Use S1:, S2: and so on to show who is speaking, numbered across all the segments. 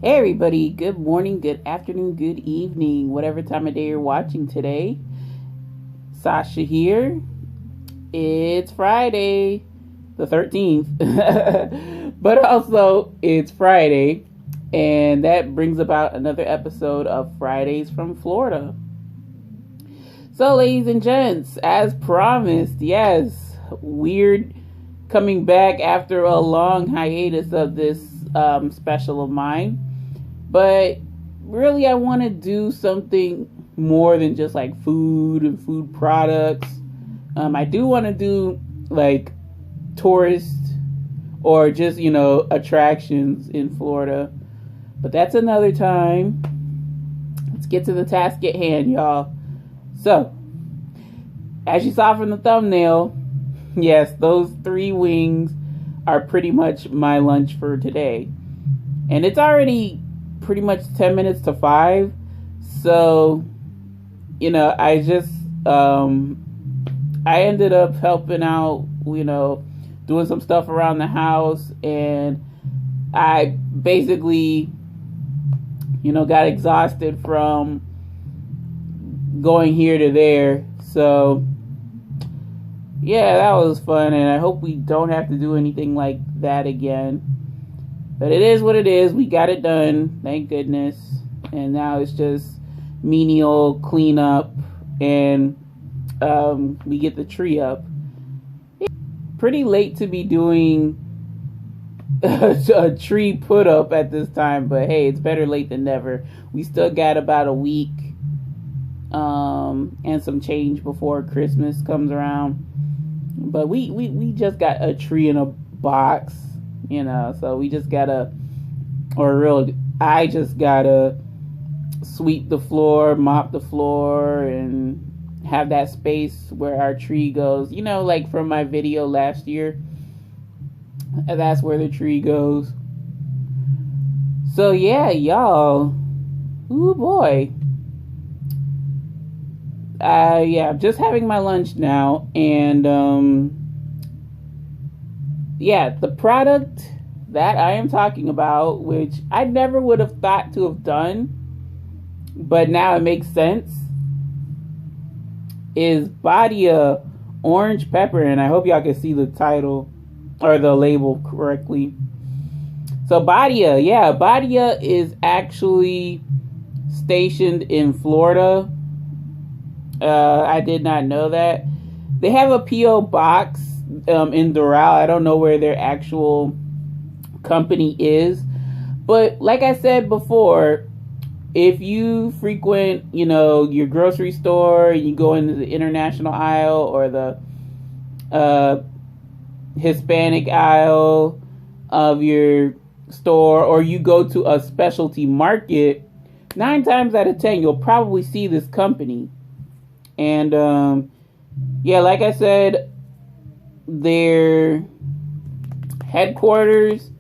S1: Hey everybody, good morning, good afternoon, good evening, whatever time of day you're watching today. Sasha here. It's Friday, the 13th, but also it's Friday, and that brings about another episode of Fridays from Florida. So, ladies and gents, as promised, yes, weird coming back after a long hiatus of this special of mine. But really, I want to do something more than just like food and food products. I do want to do like tourist or just, attractions in Florida. But that's another time. Let's get to the task at hand, y'all. So, as you saw from the thumbnail, yes, those 3 wings are pretty much my lunch for today. And it's already pretty much 10 minutes to 5. So, I just, I ended up helping out, doing some stuff around the house. And I basically, got exhausted from going here to there. So, yeah, that was fun. And I hope we don't have to do anything like that again. But it is what it is. We got it done. Thank goodness. And now it's just menial cleanup. And we get the tree up. It's pretty late to be doing a tree put up at this time. But hey, it's better late than never. We still got about a week and some change before Christmas comes around. But we just got a tree in a box. So we just gotta, I just gotta sweep the floor, mop the floor, and have that space where our tree goes. Like from my video last year, that's where the tree goes. So yeah, y'all. Ooh boy. I'm just having my lunch now, and the product that I am talking about, which I never would have thought to have done, but now it makes sense, is Badia orange pepper. And I hope y'all can see the title or the label correctly. So Badia is actually stationed in Florida. I did not know that. They have a P.O. box in Doral. I don't know where their actual company is, but like I said before, if you frequent, your grocery store, you go into the international aisle or the Hispanic aisle of your store, or you go to a specialty market, 9 times out of 10 you'll probably see this company. And like I said, their headquarters,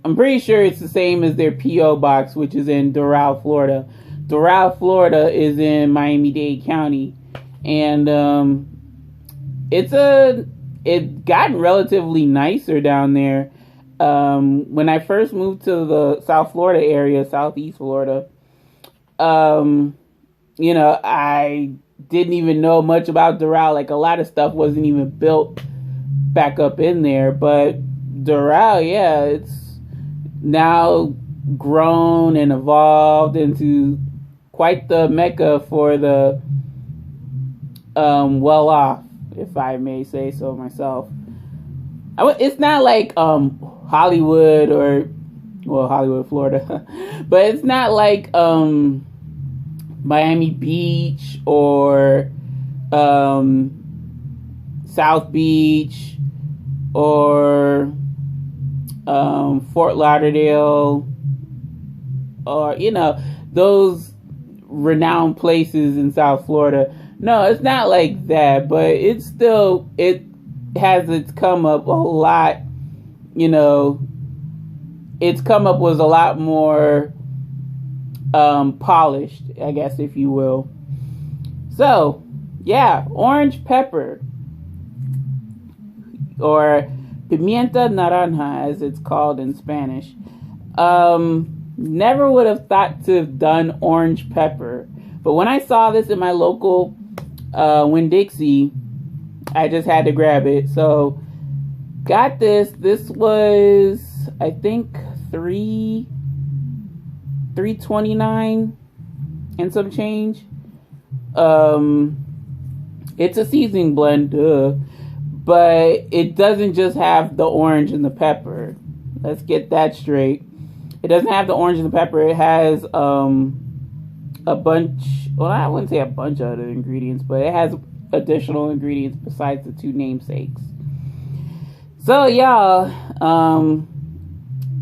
S1: I'm pretty sure it's the same as their P.O. box, which is in Doral, Florida. Doral, Florida is in Miami-Dade County. And it's gotten relatively nicer down there. When I first moved to the South Florida area, Southeast Florida, I didn't even know much about Doral. Like, a lot of stuff wasn't even built back up in there. But Doral, it's now grown and evolved into quite the mecca for the well-off, if I may say so myself. It's not like Hollywood or, Hollywood, Florida, but it's not like Miami Beach or South Beach or Fort Lauderdale, or those renowned places in South Florida. No, it's not like that, but it has its come up a lot. Its come up was a lot more polished, I guess, if you will. So orange pepper, or pimienta naranja, as it's called in Spanish. Never would have thought to have done orange pepper. But when I saw this in my local Winn-Dixie, I just had to grab it. So got this. This was, I think, $3.29 and some change. It's a seasoning blend, but it doesn't just have the orange and the pepper. Let's get that straight. It doesn't have the orange and the pepper. It has a bunch, well, I wouldn't say a bunch of other ingredients, but it has additional ingredients besides the two namesakes. So y'all,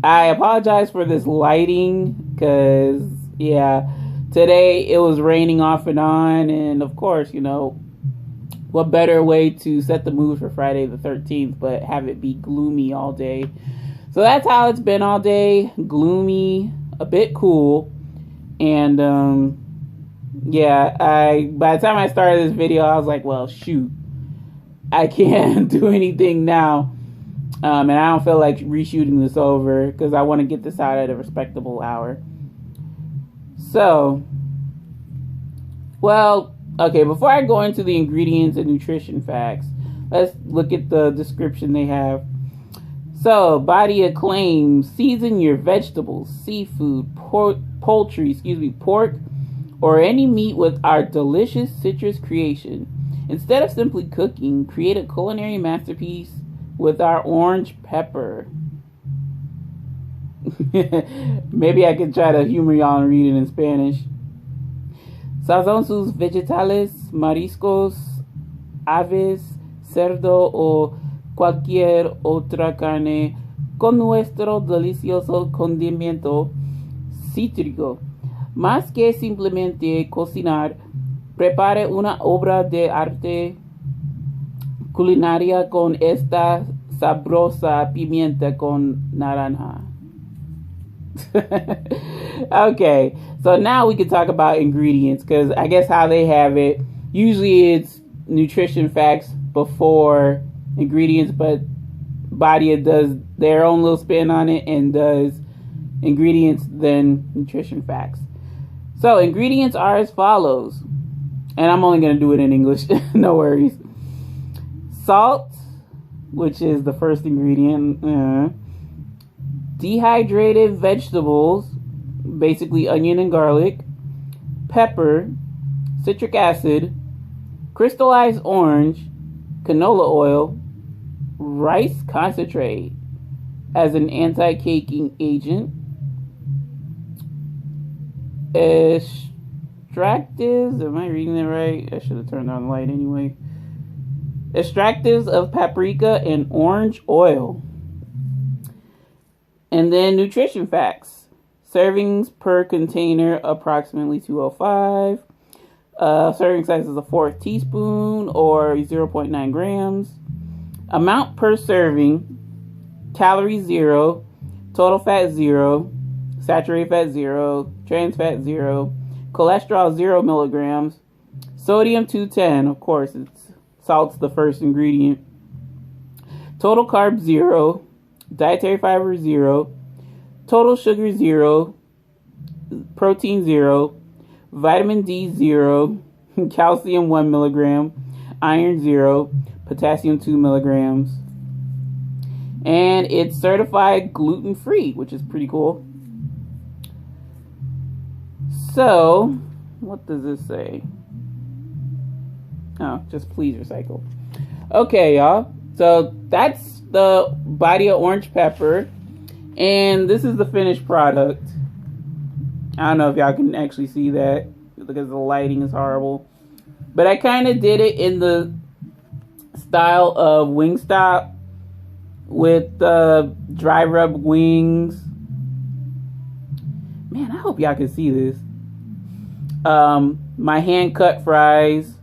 S1: I apologize for this lighting, because yeah, today it was raining off and on, and of course, you know, what better way to set the mood for Friday the 13th but have it be gloomy all day. So that's how it's been all day. Gloomy, a bit cool. And yeah, by the time I started this video, I was like, well, shoot, I can't do anything now. And I don't feel like reshooting this over because I want to get this out at a respectable hour. So, well, okay, before I go into the ingredients and nutrition facts, let's look at the description they have. So, Badia claims, season your vegetables, seafood, pork, or any meat with our delicious citrus creation. Instead of simply cooking, create a culinary masterpiece with our orange pepper. Maybe I could try to humor y'all and read it in Spanish. Sazón sus vegetales, mariscos, aves, cerdo o cualquier otra carne con nuestro delicioso condimento cítrico. Más que simplemente cocinar, prepare una obra de arte culinaria con esta sabrosa pimienta con naranja. Okay, so now we can talk about ingredients, because I guess how they have it, usually it's nutrition facts before ingredients, but Badia does their own little spin on it and does ingredients then nutrition facts. So ingredients are as follows, and I'm only going to do it in English. No worries. Salt, which is the first ingredient. Dehydrated vegetables, basically onion and garlic. Pepper, citric acid, crystallized orange, canola oil, rice concentrate as an anti-caking agent. Extractives, am I reading it right? I should have turned on the light anyway. Extractives of paprika and orange oil. And then nutrition facts. Servings per container, approximately 205. Serving size is a 1/4 teaspoon or 0.9 grams. Amount per serving, calories 0, total fat 0, saturated fat 0, trans fat 0, cholesterol 0 milligrams, sodium 210, of course, salt's the first ingredient. Total carbs 0, dietary fiber 0, total sugar 0, protein 0, vitamin D 0, calcium 1 milligram, iron 0, potassium 2 milligrams. And it's certified gluten-free, which is pretty cool. So, what does this say? Oh, just please recycle. Okay, y'all. So, that's the Badia orange pepper. And this is the finished product. I don't know if y'all can actually see that because the lighting is horrible. But I kind of did it in the style of Wingstop with dry rub wings. Man, I hope y'all can see this. My hand cut fries,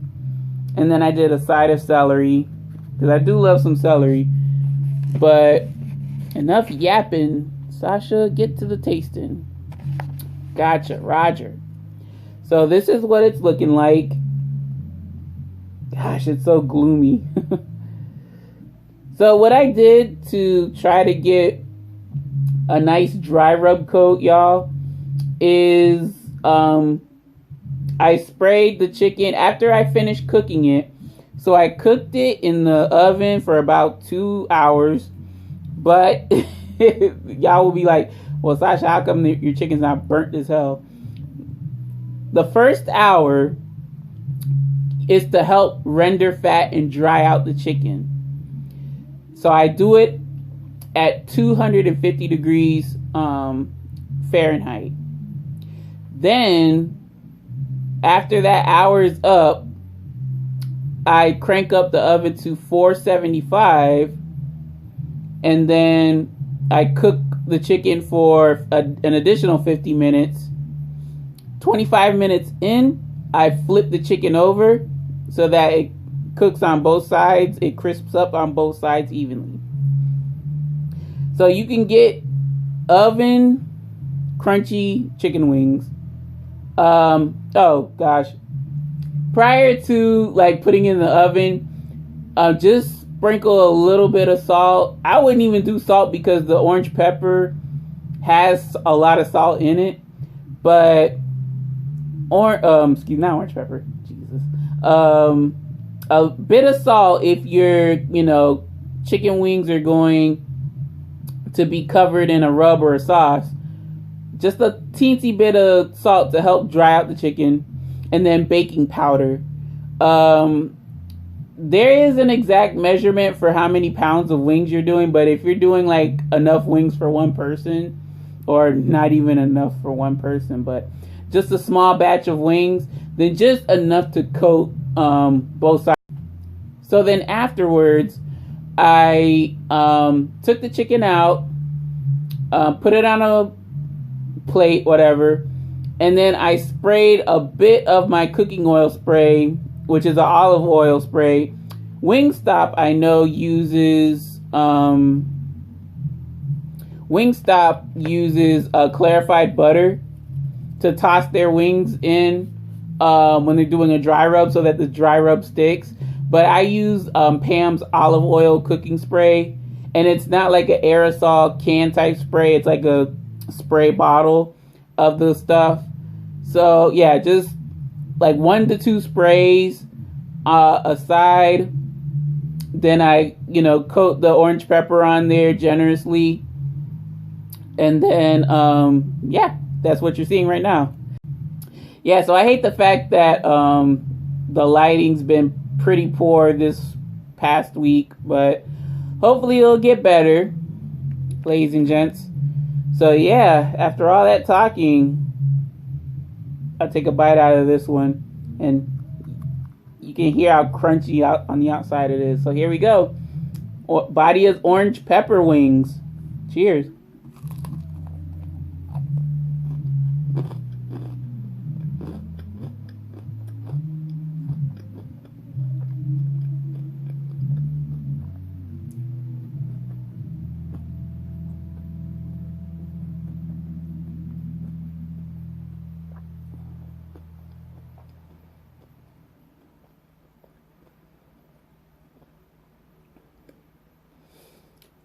S1: and then I did a side of celery because I do love some celery. But enough yapping, Sasha, get to the tasting. Gotcha, Roger. So this is what it's looking like. Gosh, it's so gloomy. So what I did to try to get a nice dry rub coat, y'all, is I sprayed the chicken after I finished cooking it. So I cooked it in the oven for about 2 hours. But y'all will be like, well, Sasha, how come your chicken's not burnt as hell? The first hour is to help render fat and dry out the chicken. So I do it at 250 degrees Fahrenheit. Then, after that hour is up, I crank up the oven to 475, and then I cook the chicken for an additional 50 minutes. 25 minutes in, I flip the chicken over so that it cooks on both sides. It crisps up on both sides evenly. So you can get oven crunchy chicken wings. Oh gosh. Prior to like putting in the oven, just sprinkle a little bit of salt. I wouldn't even do salt because the orange pepper has a lot of salt in it. But not orange pepper. Jesus. A bit of salt if your, chicken wings are going to be covered in a rub or a sauce. Just a teensy bit of salt to help dry out the chicken, and then baking powder. There is an exact measurement for how many pounds of wings you're doing, but if you're doing like enough wings for one person, or not even enough for one person, but just a small batch of wings, then just enough to coat both sides. So then afterwards, I took the chicken out, put it on a plate, whatever, and then I sprayed a bit of my cooking oil spray, which is an olive oil spray. Wingstop, I know, uses clarified butter to toss their wings in when they're doing a dry rub so that the dry rub sticks. But I use Pam's olive oil cooking spray, and it's not like an aerosol can type spray. It's like a spray bottle of the stuff. So yeah, just like 1 to 2 sprays aside. Then I, coat the orange pepper on there generously. And then, that's what you're seeing right now. Yeah, so I hate the fact that the lighting's been pretty poor this past week, but hopefully it'll get better, ladies and gents. So yeah, after all that talking, I'll take a bite out of this one, and you can hear how crunchy out on the outside it is. So here we go. Badia's orange pepper wings. Cheers.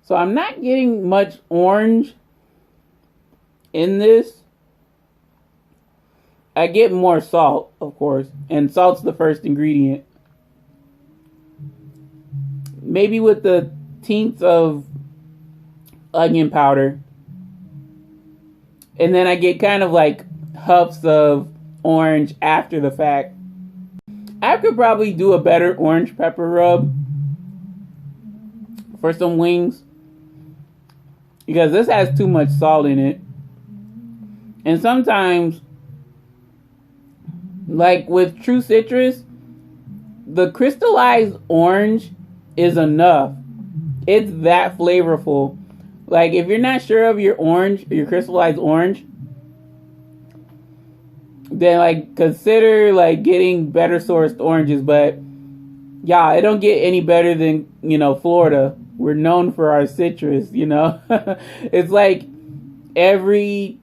S1: So I'm not getting much orange in this. I get more salt, of course, and salt's the first ingredient. Maybe with the tints of onion powder. And then I get kind of like huffs of orange after the fact. I could probably do a better orange pepper rub for some wings, because this has too much salt in it. And sometimes, like with True Citrus, the crystallized orange is enough. It's that flavorful. Like if you're not sure of your orange, your crystallized orange, then like consider like getting better sourced oranges. But yeah, it don't get any better than, Florida. We're known for our citrus, It's like every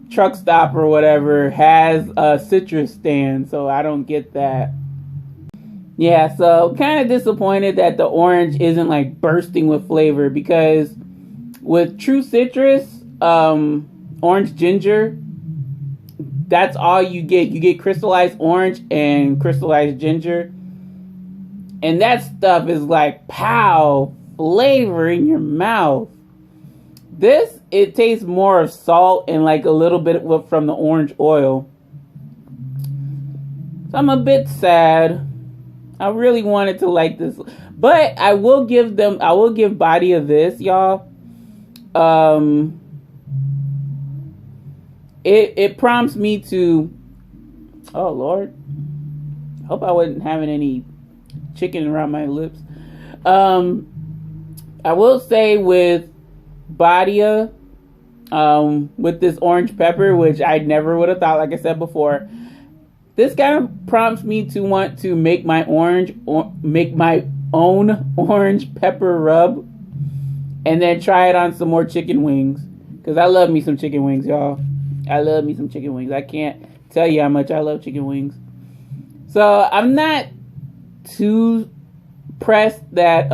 S1: truck stop or whatever has a citrus stand, so I don't get that. Yeah, so kind of disappointed that the orange isn't like bursting with flavor, because with True Citrus, orange ginger, that's all you get. You get crystallized orange and crystallized ginger. And that stuff is like pow, flavor in your mouth. This, it tastes more of salt and like a little bit from the orange oil. So I'm a bit sad. I really wanted to like this. But I will give Badia this, y'all. It prompts me to, oh Lord, I hope I wasn't having any chicken around my lips. I will say with Badia, with this orange pepper, which I never would have thought, like I said before, this kind of prompts me to want to make my own orange pepper rub, and then try it on some more chicken wings, because I love me some chicken wings, y'all. I love me some chicken wings. I can't tell you how much I love chicken wings. So I'm not too pressed that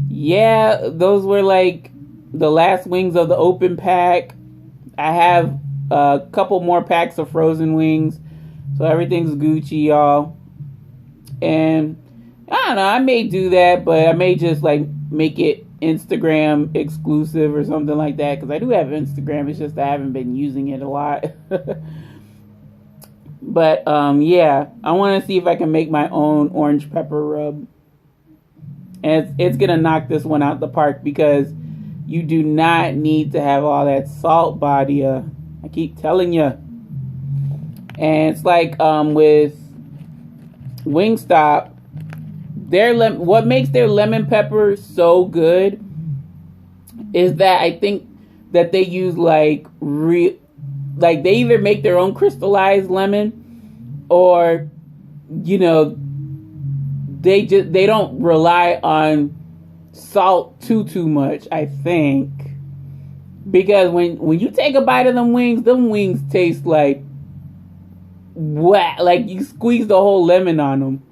S1: yeah, those were like the last wings of the open pack. I have a couple more packs of frozen wings, so everything's Gucci, y'all. And I don't know, I may do that, but I may just like make it Instagram exclusive or something like that, because I do have Instagram. It's just I haven't been using it a lot. But yeah, I want to see if I can make my own orange pepper rub, and it's gonna knock this one out the park, because you do not need to have all that salt, Badia. I keep telling you. And it's like with Wingstop, what makes their lemon pepper so good is that I think that they use like they either make their own crystallized lemon, or you know, they don't rely on salt too much, I think. Because when you take a bite of them wings taste like what? Like you squeeze the whole lemon on them.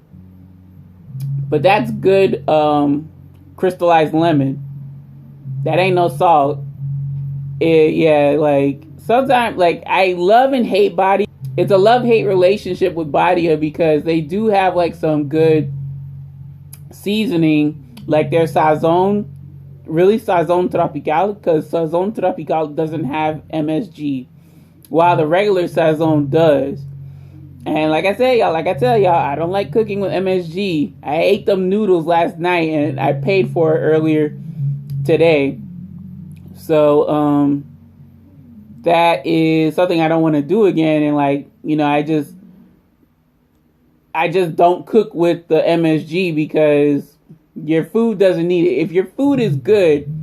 S1: But that's good crystallized lemon. That ain't no salt. Yeah, like sometimes, like I love and hate Badia. It's a love-hate relationship with Badia, because they do have like some good seasoning, like their Sazon, really Sazon Tropical, because Sazon Tropical doesn't have MSG, while the regular Sazon does. And like I tell y'all, I don't like cooking with MSG. I ate them noodles last night, and I paid for it earlier today. So that is something I don't want to do again. And like, you know, I just don't cook with the MSG, because your food doesn't need it. If your food is good,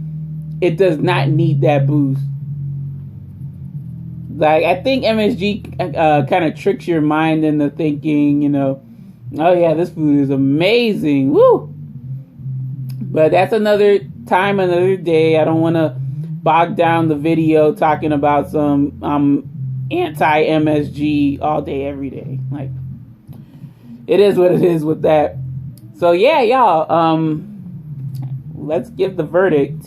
S1: it does not need that boost. Like, I think MSG kind of tricks your mind into thinking, you know, oh yeah, this food is amazing. Woo! But that's another time, another day. I don't want to bog down the video talking about some anti-MSG all day, every day. Like, it is what it is with that. So yeah, y'all, let's give the verdict.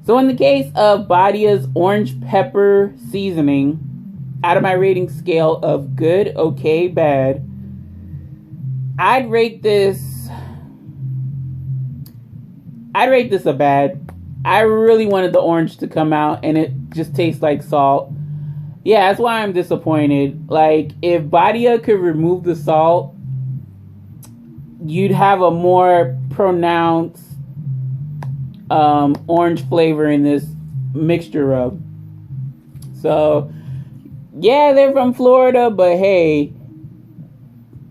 S1: So in the case of Badia's orange pepper seasoning, out of my rating scale of good, okay, bad, I'd rate this a bad. I really wanted the orange to come out, and it just tastes like salt. Yeah, that's why I'm disappointed. Like, if Badia could remove the salt, you'd have a more pronounced orange flavor in this mixture rub. So yeah, they're from Florida, but hey,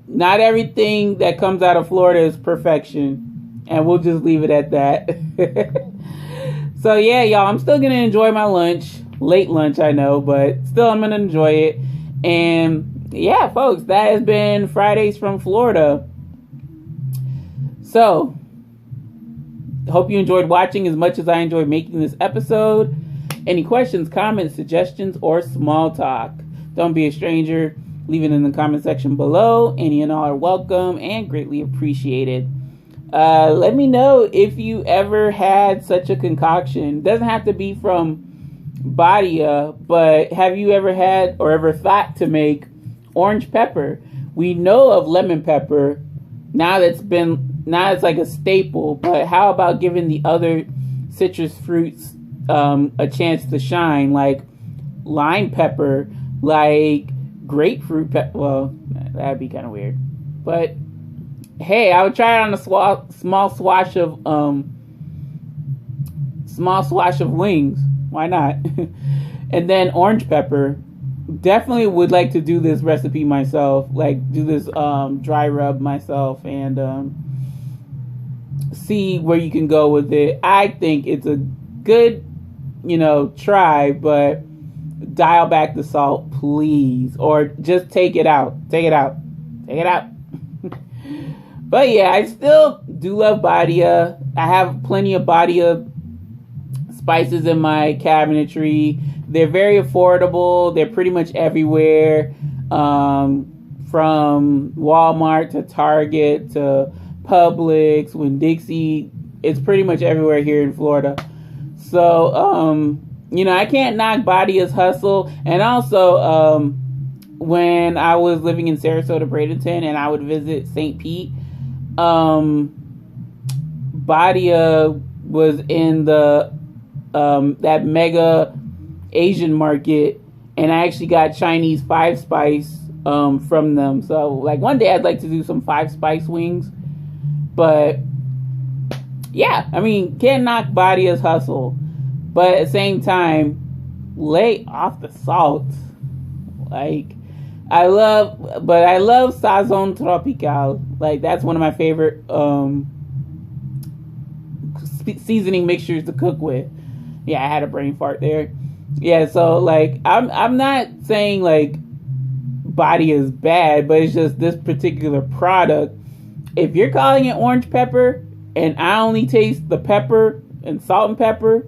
S1: not everything that comes out of Florida is perfection, and we'll just leave it at that. So yeah, y'all, I'm still gonna enjoy my lunch. Late lunch, I know, but still I'm gonna enjoy it. And yeah, folks, that has been Fridays from Florida. So hope you enjoyed watching as much as I enjoyed making this episode. Any questions, comments, suggestions, or small talk, don't be a stranger. Leave it in the comment section below. Any and all are welcome and greatly appreciated. Let me know if you ever had such a concoction. It doesn't have to be from Badia, but have you ever had or ever thought to make orange pepper? We know of lemon pepper. Now it's like a staple, but how about giving the other citrus fruits a chance to shine, like lime pepper, like grapefruit pepper? Well, that'd be kind of weird, but hey, I would try it on a small swash of wings. Why not? And then orange pepper. Definitely would like to do this recipe myself, like do this dry rub myself, and see where you can go with it. I think it's a good, try, but dial back the salt, please, or just take it out. But yeah, I still do love Badia. I have plenty of Badia spices in my cabinetry. They're very affordable. They're pretty much everywhere, from Walmart to Target to Publix, Winn-Dixie. It's pretty much everywhere here in Florida. So, I can't knock Badia's hustle. And also, when I was living in Sarasota, Bradenton, and I would visit St. Pete, Badia was in the that mega Asian market, and I actually got Chinese 5-spice from them. So like one day I'd like to do some 5-spice wings. But yeah, I mean, can't knock Badia's hustle, but at the same time, lay off the salt. Like I love Sazon Tropical. Like that's one of my favorite seasoning mixtures to cook with. Yeah, I had a brain fart there. Yeah, so like I'm not saying like Badia is bad, but it's just this particular product. If you're calling it orange pepper and I only taste the pepper and salt and pepper,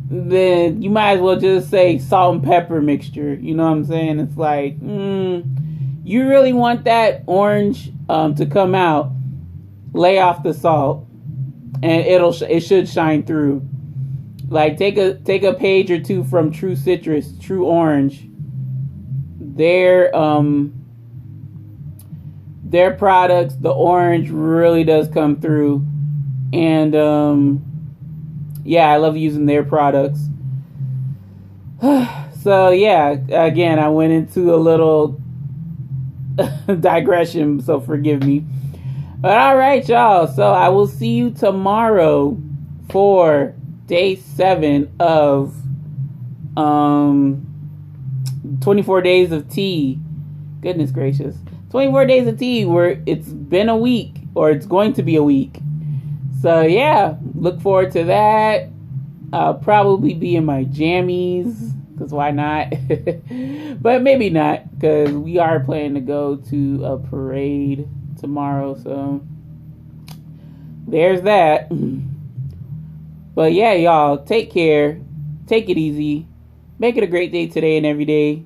S1: then you might as well just say salt and pepper mixture. You know what I'm saying? It's like, you really want that orange to come out, lay off the salt, and it should shine through. Like take a page or two from True Citrus, True Orange. Their products, the orange really does come through, and yeah, I love using their products. So yeah, again, I went into a little digression, so forgive me. But all right, y'all. So I will see you tomorrow for day 7 of 24 days of tea. Goodness gracious. 24 days of tea, where it's been a week, or it's going to be a week. So yeah, look forward to that. I'll probably be in my jammies, because why not? But maybe not, because we are planning to go to a parade tomorrow. So there's that. But yeah, y'all, take care. Take it easy. Make it a great day today and every day.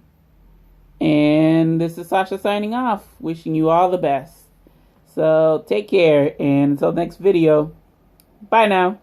S1: And this is Sasha signing off, wishing you all the best. So take care, and until next video, bye now.